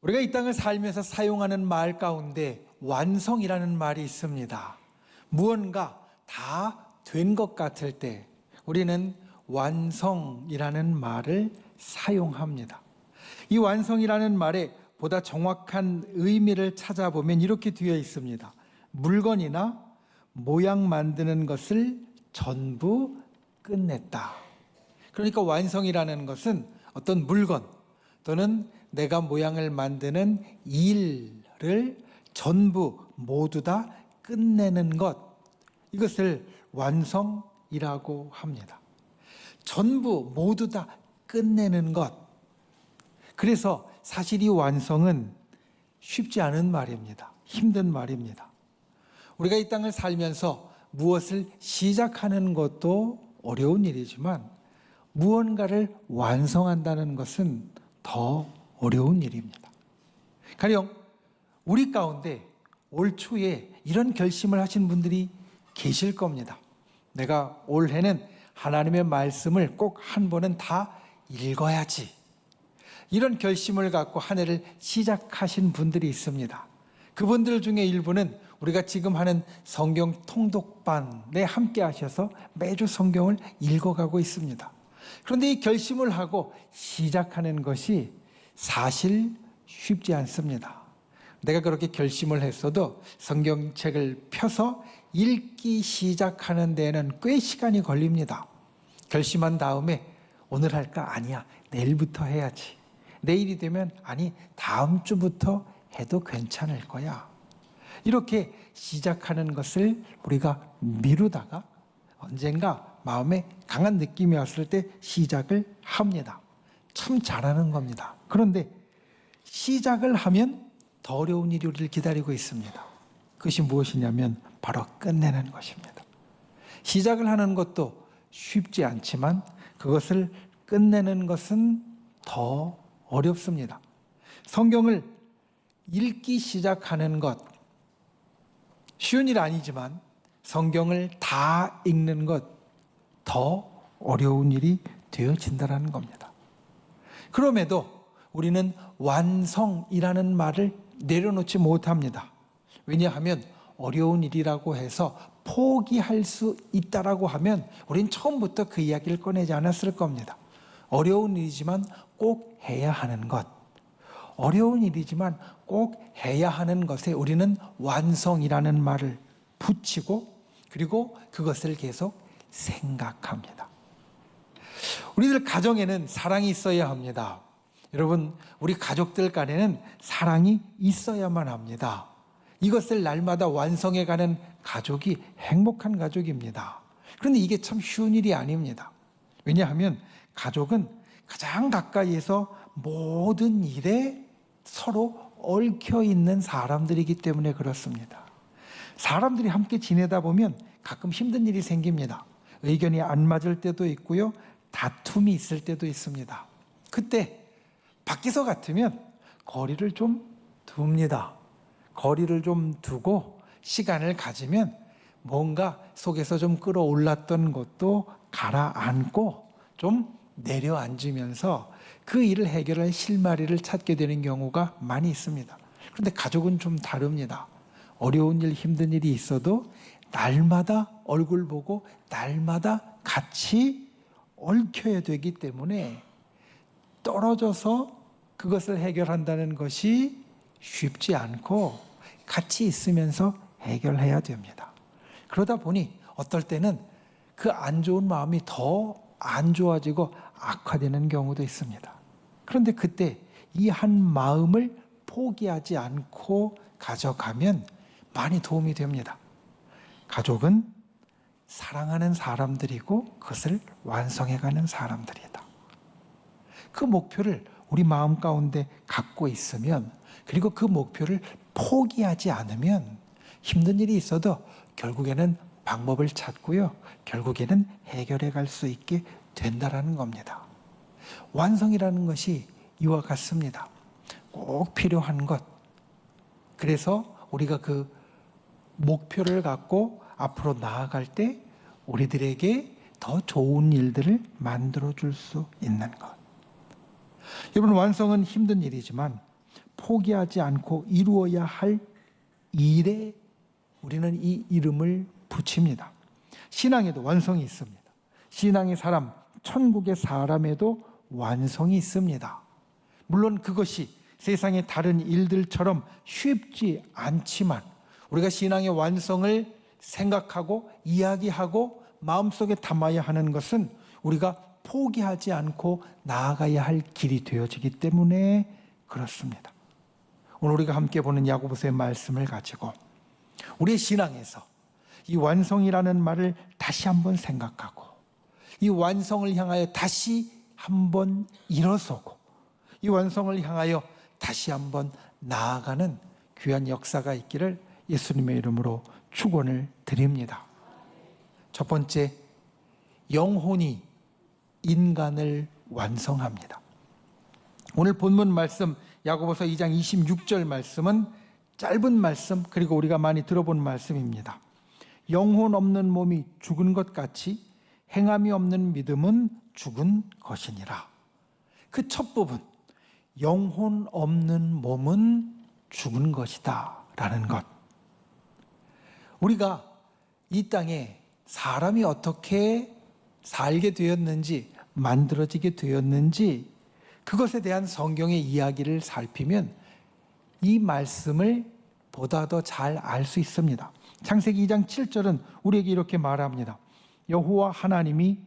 우리가 이 땅을 살면서 사용하는 말 가운데 완성이라는 말이 있습니다. 무언가 다 된 것 같을 때 우리는 완성이라는 말을 사용합니다. 이 완성이라는 말에 보다 정확한 의미를 찾아보면 이렇게 되어 있습니다. 물건이나 모양 만드는 것을 전부 끝냈다. 그러니까 완성이라는 것은 어떤 물건 또는 내가 모양을 만드는 일을 전부 모두 다 끝내는 것, 이것을 완성이라고 합니다. 전부 모두 다 끝내는 것. 그래서 사실 이 완성은 쉽지 않은 말입니다. 힘든 말입니다. 우리가 이 땅을 살면서 무엇을 시작하는 것도 어려운 일이지만 무언가를 완성한다는 것은 더 어려운 일입니다. 가령 우리 가운데 올 초에 이런 결심을 하신 분들이 계실 겁니다. 내가 올해는 하나님의 말씀을 꼭 한 번은 다 읽어야지. 이런 결심을 갖고 한 해를 시작하신 분들이 있습니다. 그분들 중에 일부는 우리가 지금 하는 성경 통독반에 함께 하셔서 매주 성경을 읽어가고 있습니다. 그런데 이 결심을 하고 시작하는 것이 사실 쉽지 않습니다. 내가 그렇게 결심을 했어도 성경책을 펴서 읽기 시작하는 데에는 꽤 시간이 걸립니다. 결심한 다음에 오늘 할까? 아니야, 내일부터 해야지. 내일이 되면 아니, 다음 주부터 해도 괜찮을 거야. 이렇게 시작하는 것을 우리가 미루다가 언젠가 마음에 강한 느낌이 왔을 때 시작을 합니다. 참 잘하는 겁니다. 그런데 시작을 하면 더 어려운 일이 우리를 기다리고 있습니다. 그것이 무엇이냐면 바로 끝내는 것입니다. 시작을 하는 것도 쉽지 않지만 그것을 끝내는 것은 더 어렵습니다. 성경을 읽기 시작하는 것, 쉬운 일 아니지만 성경을 다 읽는 것, 더 어려운 일이 되어진다는 겁니다. 그럼에도 우리는 완성이라는 말을 내려놓지 못합니다. 왜냐하면 어려운 일이라고 해서 포기할 수 있다라고 하면 우린 처음부터 그 이야기를 꺼내지 않았을 겁니다. 어려운 일이지만 꼭 해야 하는 것, 어려운 일이지만 꼭 해야 하는 것에 우리는 완성이라는 말을 붙이고 그리고 그것을 계속 생각합니다. 우리들 가정에는 사랑이 있어야 합니다. 여러분, 우리 가족들 간에는 사랑이 있어야만 합니다. 이것을 날마다 완성해가는 가족이 행복한 가족입니다. 그런데 이게 참 쉬운 일이 아닙니다. 왜냐하면 가족은 가장 가까이에서 모든 일에 서로 얽혀 있는 사람들이기 때문에 그렇습니다. 사람들이 함께 지내다 보면 가끔 힘든 일이 생깁니다. 의견이 안 맞을 때도 있고요. 다툼이 있을 때도 있습니다. 그때 밖에서 같으면 거리를 좀 둡니다. 거리를 좀 두고 시간을 가지면 뭔가 속에서 좀 끌어올랐던 것도 가라앉고 좀 내려앉으면서 그 일을 해결할 실마리를 찾게 되는 경우가 많이 있습니다. 그런데 가족은 좀 다릅니다. 어려운 일, 힘든 일이 있어도 날마다 얼굴 보고 날마다 같이 얽혀야 되기 때문에 떨어져서 그것을 해결한다는 것이 쉽지 않고 같이 있으면서 해결해야 됩니다. 그러다 보니 어떨 때는 그 안 좋은 마음이 더 안 좋아지고 악화되는 경우도 있습니다. 그런데 그때 이 한 마음을 포기하지 않고 가져가면 많이 도움이 됩니다. 가족은 사랑하는 사람들이고 그것을 완성해가는 사람들이다. 그 목표를 우리 마음 가운데 갖고 있으면 그리고 그 목표를 포기하지 않으면 힘든 일이 있어도 결국에는 방법을 찾고요. 결국에는 해결해 갈 수 있게 된다라는 겁니다. 완성이라는 것이 이와 같습니다. 꼭 필요한 것. 그래서 우리가 그 목표를 갖고 앞으로 나아갈 때 우리들에게 더 좋은 일들을 만들어 줄 수 있는 것. 여러분, 완성은 힘든 일이지만 포기하지 않고 이루어야 할 일에 우리는 이 이름을 붙입니다. 신앙에도 완성이 있습니다. 신앙의 사람, 천국의 사람에도 완성이 있습니다. 물론 그것이 세상의 다른 일들처럼 쉽지 않지만 우리가 신앙의 완성을 생각하고 이야기하고 마음속에 담아야 하는 것은 우리가 포기하지 않고 나아가야 할 길이 되어지기 때문에 그렇습니다. 오늘 우리가 함께 보는 야고보서의 말씀을 가지고 우리의 신앙에서 이 완성이라는 말을 다시 한번 생각하고 이 완성을 향하여 다시 한번 일어서고 이 완성을 향하여 다시 한번 나아가는 귀한 역사가 있기를 예수님의 이름으로 축원을 드립니다. 첫 번째, 영혼이 인간을 완성합니다. 오늘 본문 말씀 야고보서 2장 26절 말씀은 짧은 말씀, 그리고 우리가 많이 들어본 말씀입니다. 영혼 없는 몸이 죽은 것 같이 행함이 없는 믿음은 죽은 것이니라. 그 첫 부분, 영혼 없는 몸은 죽은 것이다 라는 것. 우리가 이 땅에 사람이 어떻게 살게 되었는지, 만들어지게 되었는지 그것에 대한 성경의 이야기를 살피면 이 말씀을 보다 더 잘 알 수 있습니다. 창세기 2장 7절은 우리에게 이렇게 말합니다. 여호와 하나님이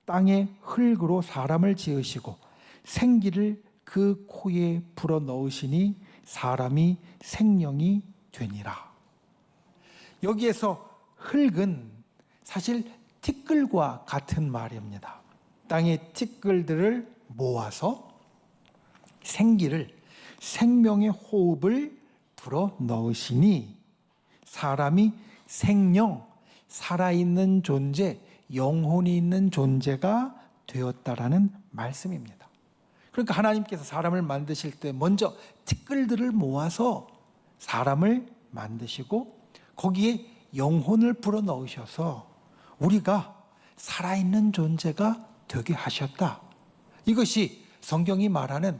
땅에 흙으로 사람을 지으시고 생기를 그 코에 불어넣으시니 사람이 생명이 되니라. 여기에서 흙은 사실 티끌과 같은 말입니다. 땅의 티끌들을 모아서 생기를, 생명의 호흡을 불어넣으시니 사람이 생명, 살아있는 존재, 영혼이 있는 존재가 되었다라는 말씀입니다. 그러니까 하나님께서 사람을 만드실 때 먼저 티끌들을 모아서 사람을 만드시고 거기에 영혼을 불어넣으셔서 우리가 살아있는 존재가 되게 하셨다. 이것이 성경이 말하는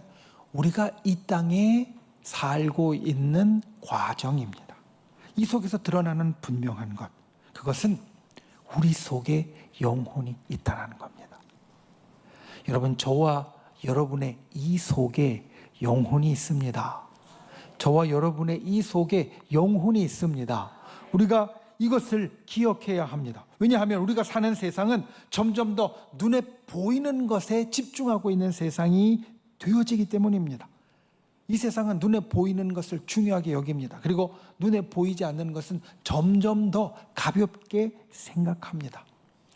우리가 이 땅에 살고 있는 과정입니다. 이 속에서 드러나는 분명한 것, 그것은 우리 속에 영혼이 있다는 겁니다. 여러분, 저와 여러분의 이 속에 영혼이 있습니다. 저와 여러분의 이 속에 영혼이 있습니다. 우리가 이것을 기억해야 합니다. 왜냐하면 우리가 사는 세상은 점점 더 눈에 보이는 것에 집중하고 있는 세상이 되어지기 때문입니다. 이 세상은 눈에 보이는 것을 중요하게 여깁니다. 그리고 눈에 보이지 않는 것은 점점 더 가볍게 생각합니다.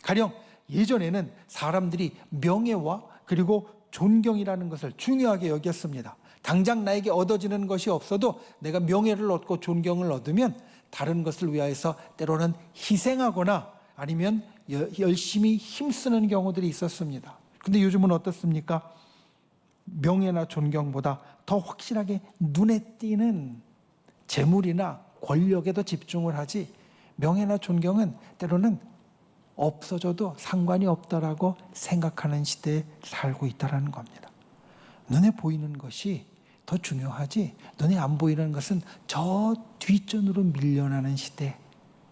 가령 예전에는 사람들이 명예와 그리고 존경이라는 것을 중요하게 여겼습니다. 당장 나에게 얻어지는 것이 없어도 내가 명예를 얻고 존경을 얻으면 다른 것을 위하여서 때로는 희생하거나 아니면 열심히 힘쓰는 경우들이 있었습니다. 근데 요즘은 어떻습니까? 명예나 존경보다 더 확실하게 눈에 띄는 재물이나 권력에도 집중을 하지, 명예나 존경은 때로는 없어져도 상관이 없다라고 생각하는 시대에 살고 있다는 겁니다. 눈에 보이는 것이 더 중요하지 눈에 안 보이는 것은 저 뒷전으로 밀려나는 시대,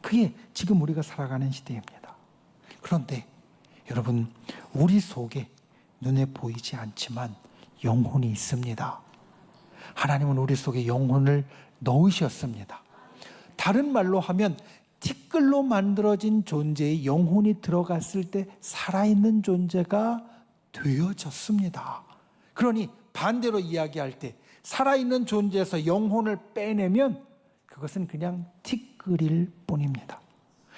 그게 지금 우리가 살아가는 시대입니다. 그런데 여러분, 우리 속에 눈에 보이지 않지만 영혼이 있습니다. 하나님은 우리 속에 영혼을 넣으셨습니다. 다른 말로 하면 티끌로 만들어진 존재의 영혼이 들어갔을 때 살아있는 존재가 되어졌습니다. 그러니 반대로 이야기할 때 살아있는 존재에서 영혼을 빼내면 그것은 그냥 티끌일 뿐입니다.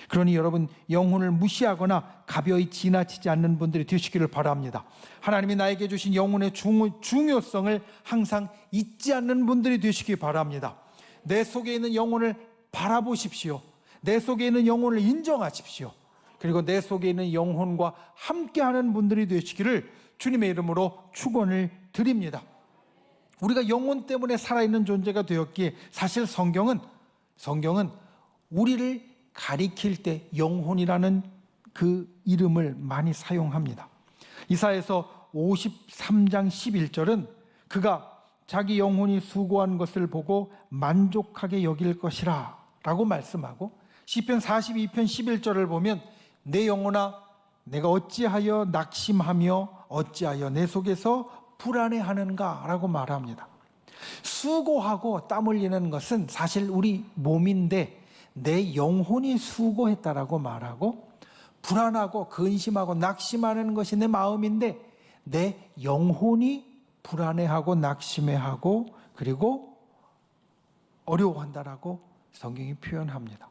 그러니 여러분, 영혼을 무시하거나 가벼이 지나치지 않는 분들이 되시기를 바랍니다. 하나님이 나에게 주신 영혼의 중요성을 항상 잊지 않는 분들이 되시기 바랍니다. 내 속에 있는 영혼을 바라보십시오. 내 속에 있는 영혼을 인정하십시오. 그리고 내 속에 있는 영혼과 함께하는 분들이 되시기를 주님의 이름으로 축원을 드립니다. 우리가 영혼 때문에 살아있는 존재가 되었기에 사실 성경은 우리를 가리킬 때 영혼이라는 그 이름을 많이 사용합니다. 이사야서 53장 11절은 그가 자기 영혼이 수고한 것을 보고 만족하게 여길 것이라 라고 말씀하고, 시편 42편 11절을 보면 내 영혼아 내가 어찌하여 낙심하며 어찌하여 내 속에서 불안해하는가 라고 말합니다. 수고하고 땀 흘리는 것은 사실 우리 몸인데 내 영혼이 수고했다라고 말하고, 불안하고 근심하고 낙심하는 것이 내 마음인데 내 영혼이 불안해하고 낙심해하고 그리고 어려워한다라고 성경이 표현합니다.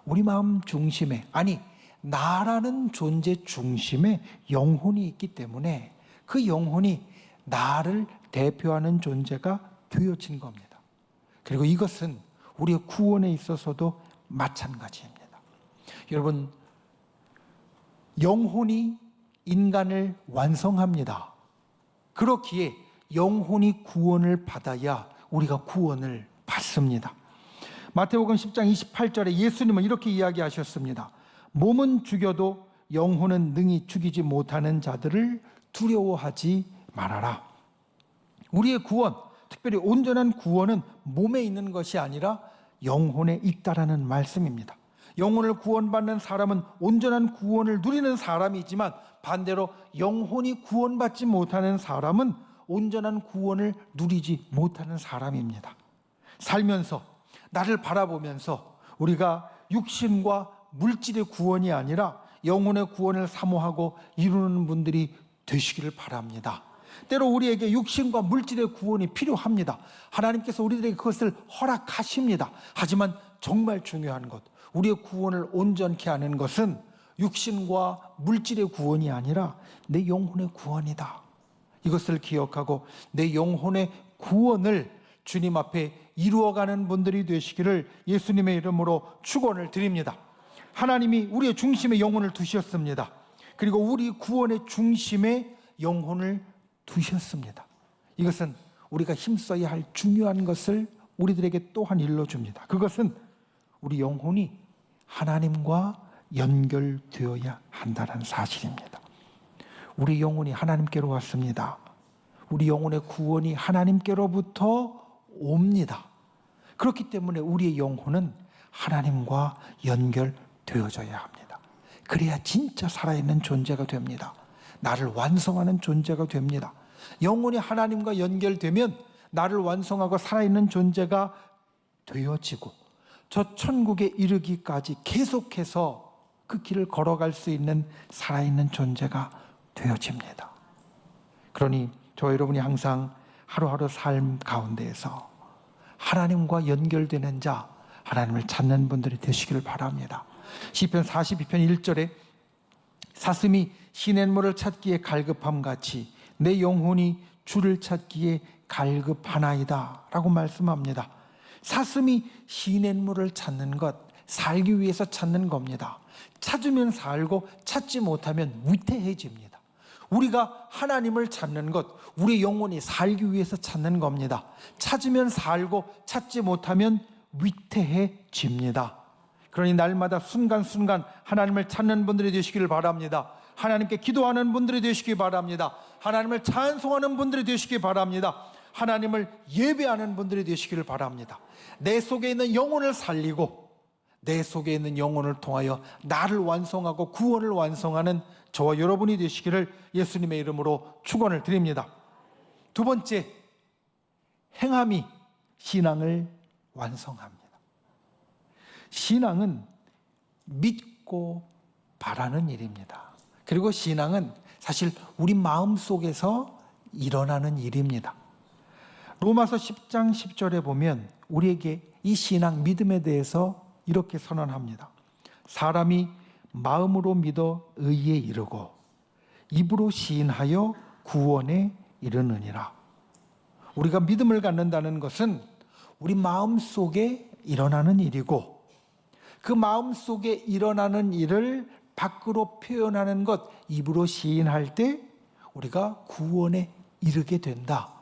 우리 마음 중심에, 아니 나라는 존재 중심에 영혼이 있기 때문에 그 영혼이 나를 대표하는 존재가 되어진 겁니다. 그리고 이것은 우리의 구원에 있어서도 마찬가지입니다. 여러분, 영혼이 인간을 완성합니다. 그렇기에 영혼이 구원을 받아야 우리가 구원을 받습니다. 마태복음 10장 28절에 예수님은 이렇게 이야기하셨습니다. 몸은 죽여도 영혼은 능히 죽이지 못하는 자들을 두려워하지 말아라. 우리의 구원, 특별히 온전한 구원은 몸에 있는 것이 아니라 영혼에 있다라는 말씀입니다. 영혼을 구원받는 사람은 온전한 구원을 누리는 사람이지만 반대로 영혼이 구원받지 못하는 사람은 온전한 구원을 누리지 못하는 사람입니다. 살면서 나를 바라보면서 우리가 육신과 물질의 구원이 아니라 영혼의 구원을 사모하고 이루는 분들이 되시기를 바랍니다. 때로 우리에게 육신과 물질의 구원이 필요합니다. 하나님께서 우리들에게 그것을 허락하십니다. 하지만 정말 중요한 것, 우리의 구원을 온전케 하는 것은 육신과 물질의 구원이 아니라 내 영혼의 구원이다. 이것을 기억하고 내 영혼의 구원을 주님 앞에 이루어가는 분들이 되시기를 예수님의 이름으로 축원을 드립니다. 하나님이 우리의 중심에 영혼을 두셨습니다. 그리고 우리 구원의 중심에 영혼을 두셨습니다. 이것은 우리가 힘써야 할 중요한 것을 우리들에게 또한 일러줍니다. 그것은 우리 영혼이 하나님과 연결되어야 한다는 사실입니다. 우리 영혼이 하나님께로 왔습니다. 우리 영혼의 구원이 하나님께로부터 옵니다. 그렇기 때문에 우리의 영혼은 하나님과 연결되어져야 합니다. 그래야 진짜 살아있는 존재가 됩니다. 나를 완성하는 존재가 됩니다. 영혼이 하나님과 연결되면 나를 완성하고 살아있는 존재가 되어지고 저 천국에 이르기까지 계속해서 그 길을 걸어갈 수 있는 살아있는 존재가 되어집니다. 그러니 저 여러분이 항상 하루하루 삶 가운데에서 하나님과 연결되는 자, 하나님을 찾는 분들이 되시기를 바랍니다. 시편 42편 1절에 사슴이 시냇물을 찾기에 갈급함같이 내 영혼이 주를 찾기에 갈급하나이다 라고 말씀합니다. 사슴이 시냇물을 찾는 것, 살기 위해서 찾는 겁니다. 찾으면 살고 찾지 못하면 위태해집니다. 우리가 하나님을 찾는 것, 우리 영혼이 살기 위해서 찾는 겁니다. 찾으면 살고 찾지 못하면 위태해집니다. 그러니 날마다 순간순간 하나님을 찾는 분들이 되시기를 바랍니다. 하나님께 기도하는 분들이 되시기 바랍니다. 하나님을 찬송하는 분들이 되시기 바랍니다. 하나님을 예배하는 분들이 되시기를 바랍니다. 내 속에 있는 영혼을 살리고 내 속에 있는 영혼을 통하여 나를 완성하고 구원을 완성하는 저와 여러분이 되시기를 예수님의 이름으로 축원을 드립니다. 두 번째, 행함이 신앙을 완성합니다. 신앙은 믿고 바라는 일입니다. 그리고 신앙은 사실 우리 마음 속에서 일어나는 일입니다. 로마서 10장 10절에 보면 우리에게 이 신앙, 믿음에 대해서 이렇게 선언합니다. 사람이 마음으로 믿어 의에 이르고 입으로 시인하여 구원에 이르느니라. 우리가 믿음을 갖는다는 것은 우리 마음 속에 일어나는 일이고 그 마음 속에 일어나는 일을 밖으로 표현하는 것, 입으로 시인할 때 우리가 구원에 이르게 된다.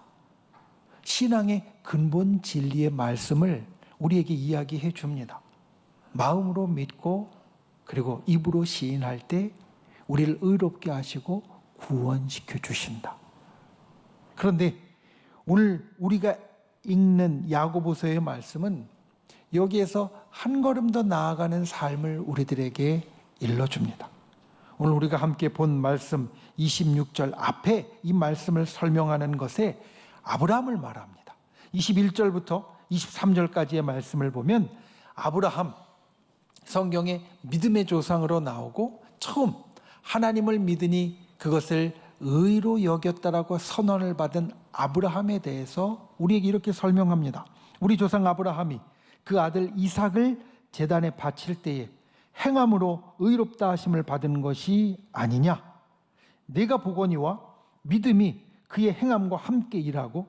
신앙의 근본 진리의 말씀을 우리에게 이야기해 줍니다. 마음으로 믿고 그리고 입으로 시인할 때 우리를 의롭게 하시고 구원시켜 주신다. 그런데 오늘 우리가 읽는 야고보서의 말씀은 여기에서 한 걸음 더 나아가는 삶을 우리들에게 일러줍니다. 오늘 우리가 함께 본 말씀 26절 앞에 이 말씀을 설명하는 것에 아브라함을 말합니다. 21절부터 23절까지의 말씀을 보면 아브라함, 성경에 믿음의 조상으로 나오고 처음 하나님을 믿으니 그것을 의로 여겼다라고 선언을 받은 아브라함에 대해서 우리에게 이렇게 설명합니다. 우리 조상 아브라함이 그 아들 이삭을 제단에 바칠 때에 행함으로 의롭다 하심을 받은 것이 아니냐? 내가 보거니와 믿음이 그의 행함과 함께 일하고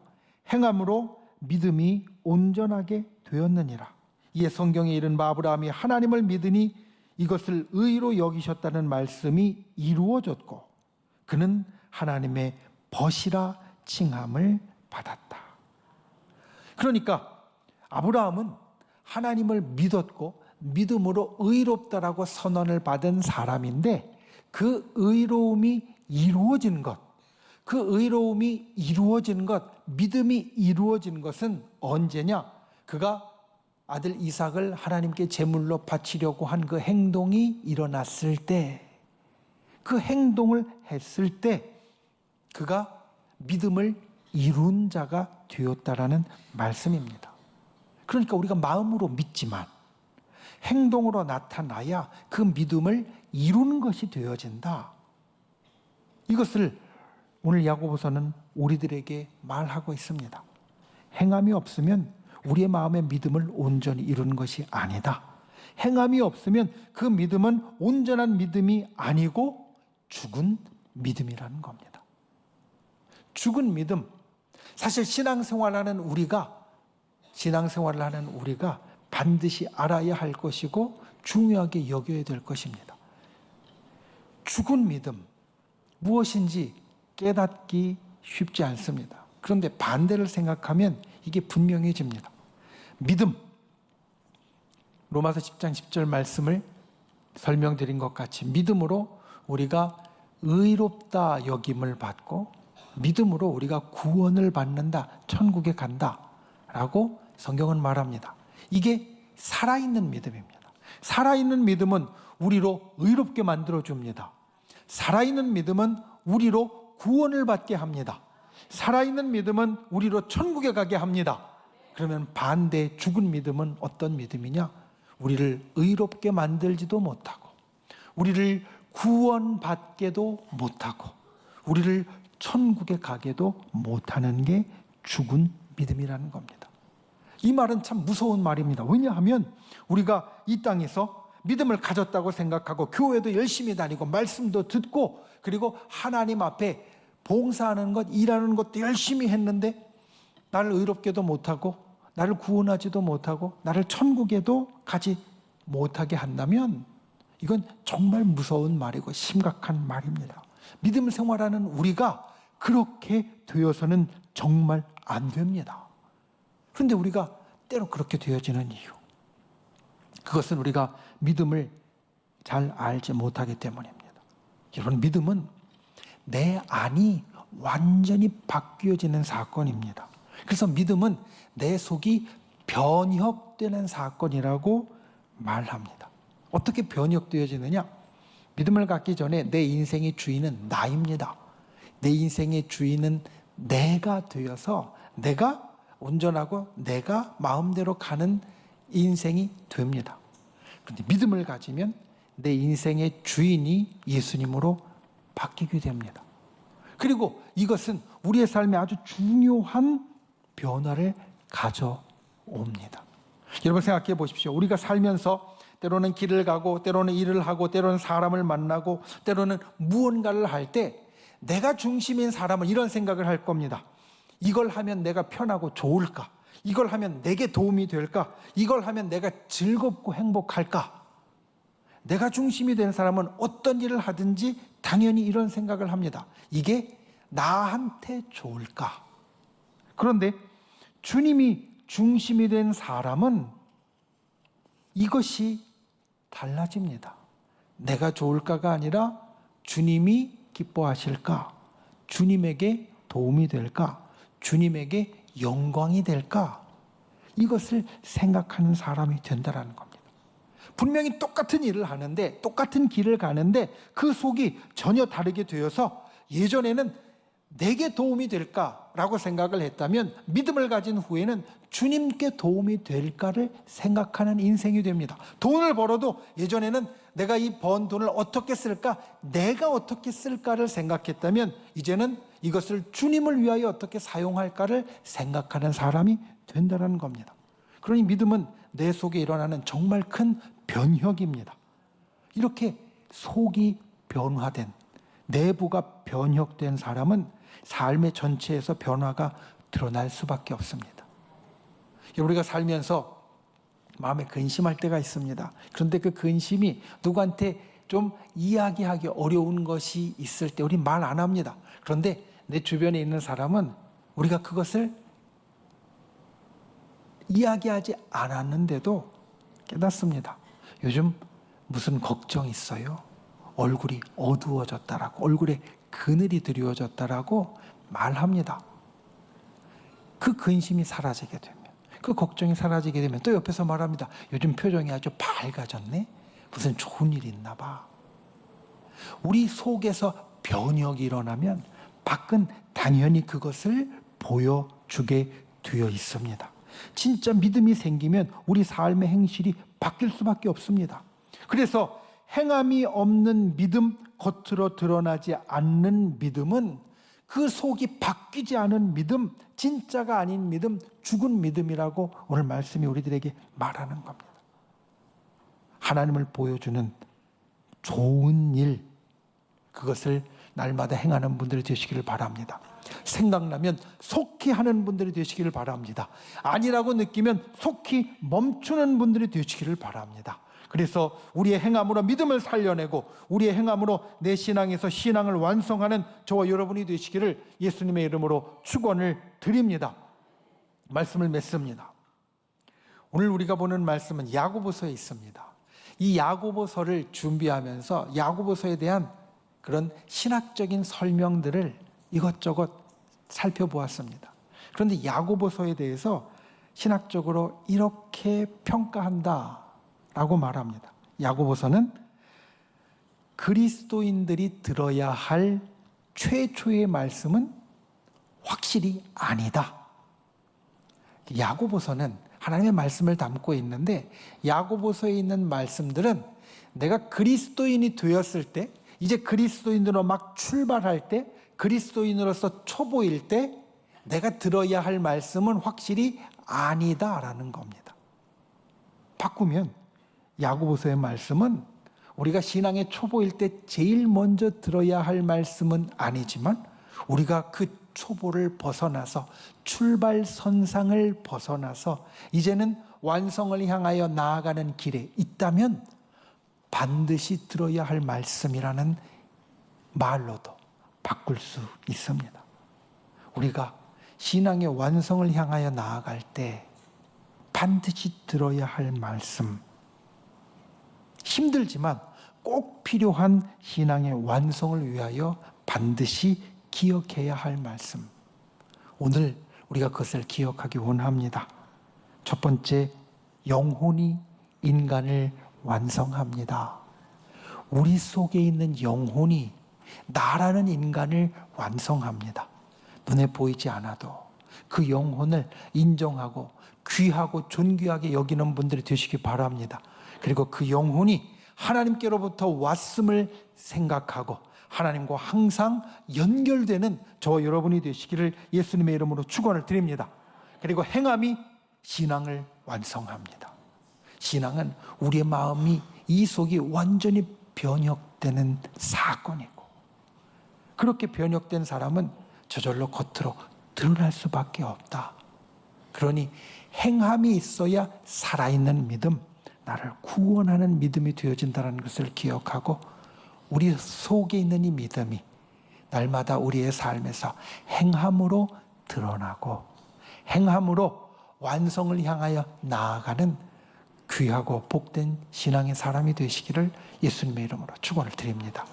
행함으로 믿음이 온전하게 되었느니라. 이에 성경에 이른 바 아브라함이 하나님을 믿으니 이것을 의로 여기셨다는 말씀이 이루어졌고 그는 하나님의 벗이라 칭함을 받았다. 그러니까 아브라함은 하나님을 믿었고 믿음으로 의롭다라고 선언을 받은 사람인데 그 의로움이 이루어진 것, 믿음이 이루어진 것은 언제냐? 그가 아들 이삭을 하나님께 제물로 바치려고 한 그 행동이 일어났을 때, 그 행동을 했을 때 그가 믿음을 이룬 자가 되었다라는 말씀입니다. 그러니까 우리가 마음으로 믿지만 행동으로 나타나야 그 믿음을 이루는 것이 되어진다. 이것을 오늘 야고보서는 우리들에게 말하고 있습니다. 행함이 없으면 우리의 마음의 믿음을 온전히 이루는 것이 아니다. 행함이 없으면 그 믿음은 온전한 믿음이 아니고 죽은 믿음이라는 겁니다. 죽은 믿음. 사실 신앙생활을 하는 우리가 반드시 알아야 할 것이고 중요하게 여겨야 될 것입니다. 죽은 믿음, 무엇인지 깨닫기 쉽지 않습니다. 그런데 반대를 생각하면 이게 분명해집니다. 믿음, 로마서 10장 10절 말씀을 설명드린 것 같이 믿음으로 우리가 의롭다 여김을 받고 믿음으로 우리가 구원을 받는다, 천국에 간다 라고 성경은 말합니다. 이게 살아있는 믿음입니다. 살아있는 믿음은 우리로 의롭게 만들어줍니다. 살아있는 믿음은 우리로 구원을 받게 합니다. 살아있는 믿음은 우리로 천국에 가게 합니다. 그러면 반대 죽은 믿음은 어떤 믿음이냐? 우리를 의롭게 만들지도 못하고 우리를 구원받게도 못하고 우리를 천국에 가게도 못하는 게 죽은 믿음이라는 겁니다. 이 말은 참 무서운 말입니다. 왜냐하면 우리가 이 땅에서 믿음을 가졌다고 생각하고 교회도 열심히 다니고 말씀도 듣고 그리고 하나님 앞에 봉사하는 것, 일하는 것도 열심히 했는데 나를 의롭게도 못하고 나를 구원하지도 못하고 나를 천국에도 가지 못하게 한다면 이건 정말 무서운 말이고 심각한 말입니다. 믿음 생활하는 우리가 그렇게 되어서는 정말 안 됩니다. 그런데 우리가 때로 그렇게 되어지는 이유, 그것은 우리가 믿음을 잘 알지 못하기 때문입니다. 여러분, 믿음은 내 안이 완전히 바뀌어지는 사건입니다. 그래서 믿음은 내 속이 변혁되는 사건이라고 말합니다. 어떻게 변혁되어지느냐? 믿음을 갖기 전에 내 인생의 주인은 나입니다. 내 인생의 주인은 내가 되어서 내가 온전하고 내가 마음대로 가는 인생이 됩니다. 그런데 믿음을 가지면 내 인생의 주인이 예수님으로 바뀌게 됩니다. 그리고 이것은 우리의 삶에 아주 중요한 변화를 가져옵니다. 여러분 생각해 보십시오. 우리가 살면서 때로는 길을 가고 때로는 일을 하고 때로는 사람을 만나고 때로는 무언가를 할 때 내가 중심인 사람은 이런 생각을 할 겁니다. 이걸 하면 내가 편하고 좋을까? 이걸 하면 내게 도움이 될까? 이걸 하면 내가 즐겁고 행복할까? 내가 중심이 된 사람은 어떤 일을 하든지 당연히 이런 생각을 합니다. 이게 나한테 좋을까? 그런데 주님이 중심이 된 사람은 이것이 달라집니다. 내가 좋을까가 아니라 주님이 기뻐하실까? 주님에게 도움이 될까? 주님에게 영광이 될까? 이것을 생각하는 사람이 된다는 겁니다. 분명히 똑같은 일을 하는데, 똑같은 길을 가는데 그 속이 전혀 다르게 되어서 예전에는 내게 도움이 될까라고 생각을 했다면 믿음을 가진 후에는 주님께 도움이 될까를 생각하는 인생이 됩니다. 돈을 벌어도 예전에는 내가 이 번 돈을 어떻게 쓸까? 내가 어떻게 쓸까를 생각했다면 이제는 이것을 주님을 위하여 어떻게 사용할까를 생각하는 사람이 된다는 겁니다. 그러니 믿음은 내 속에 일어나는 정말 큰 변혁입니다. 이렇게 속이 변화된, 내부가 변혁된 사람은 삶의 전체에서 변화가 드러날 수밖에 없습니다. 우리가 살면서 마음에 근심할 때가 있습니다. 그런데 그 근심이 누구한테 좀 이야기하기 어려운 것이 있을 때 우리 말 안 합니다. 그런데 내 주변에 있는 사람은 우리가 그것을 이야기하지 않았는데도 깨닫습니다. 요즘 무슨 걱정 있어요? 얼굴이 어두워졌다라고, 얼굴에 그늘이 드리워졌다라고 말합니다. 그 근심이 사라지게 되면, 그 걱정이 사라지게 되면 또 옆에서 말합니다. 요즘 표정이 아주 밝아졌네? 무슨 좋은 일이 있나 봐. 우리 속에서 변혁이 일어나면 밖은 당연히 그것을 보여주게 되어 있습니다. 진짜 믿음이 생기면 우리 삶의 행실이 바뀔 수밖에 없습니다. 그래서 행함이 없는 믿음, 겉으로 드러나지 않는 믿음은, 그 속이 바뀌지 않은 믿음, 진짜가 아닌 믿음, 죽은 믿음이라고 오늘 말씀이 우리들에게 말하는 겁니다. 하나님을 보여주는 좋은 일, 그것을 날마다 행하는 분들이 되시기를 바랍니다. 생각나면 속히 하는 분들이 되시기를 바랍니다. 아니라고 느끼면 속히 멈추는 분들이 되시기를 바랍니다. 그래서 우리의 행함으로 믿음을 살려내고 우리의 행함으로 내 신앙에서 신앙을 완성하는 저와 여러분이 되시기를 예수님의 이름으로 축원을 드립니다. 말씀을 맺습니다. 오늘 우리가 보는 말씀은 야고보서에 있습니다. 이 야고보서를 준비하면서 야고보서에 대한 그런 신학적인 설명들을 이것저것 살펴보았습니다. 그런데 야고보서에 대해서 신학적으로 이렇게 평가한다라고 말합니다. 야고보서는 그리스도인들이 들어야 할 최초의 말씀은 확실히 아니다. 야고보서는 하나님의 말씀을 담고 있는데, 야고보서에 있는 말씀들은 내가 그리스도인이 되었을 때, 이제 그리스도인으로 막 출발할 때, 그리스도인으로서 초보일 때 내가 들어야 할 말씀은 확실히 아니다라는 겁니다. 바꾸면 야고보서의 말씀은 우리가 신앙의 초보일 때 제일 먼저 들어야 할 말씀은 아니지만, 우리가 그 초보를 벗어나서 출발선상을 벗어나서 이제는 완성을 향하여 나아가는 길에 있다면 반드시 들어야 할 말씀이라는 말로도 바꿀 수 있습니다. 우리가 신앙의 완성을 향하여 나아갈 때 반드시 들어야 할 말씀, 힘들지만 꼭 필요한 신앙의 완성을 위하여 반드시 기억해야 할 말씀, 오늘 우리가 그것을 기억하기 원합니다. 첫 번째, 영혼이 인간을 완성합니다. 우리 속에 있는 영혼이 나라는 인간을 완성합니다. 눈에 보이지 않아도 그 영혼을 인정하고 귀하고 존귀하게 여기는 분들이 되시기 바랍니다. 그리고 그 영혼이 하나님께로부터 왔음을 생각하고 하나님과 항상 연결되는 저와 여러분이 되시기를 예수님의 이름으로 축원을 드립니다. 그리고 행함이 신앙을 완성합니다. 신앙은 우리의 마음이, 이 속이 완전히 변혁되는 사건이고, 그렇게 변혁된 사람은 저절로 겉으로 드러날 수밖에 없다. 그러니 행함이 있어야 살아있는 믿음, 나를 구원하는 믿음이 되어진다는 것을 기억하고, 우리 속에 있는 이 믿음이 날마다 우리의 삶에서 행함으로 드러나고 행함으로 완성을 향하여 나아가는 귀하고 복된 신앙의 사람이 되시기를 예수님의 이름으로 축원을 드립니다.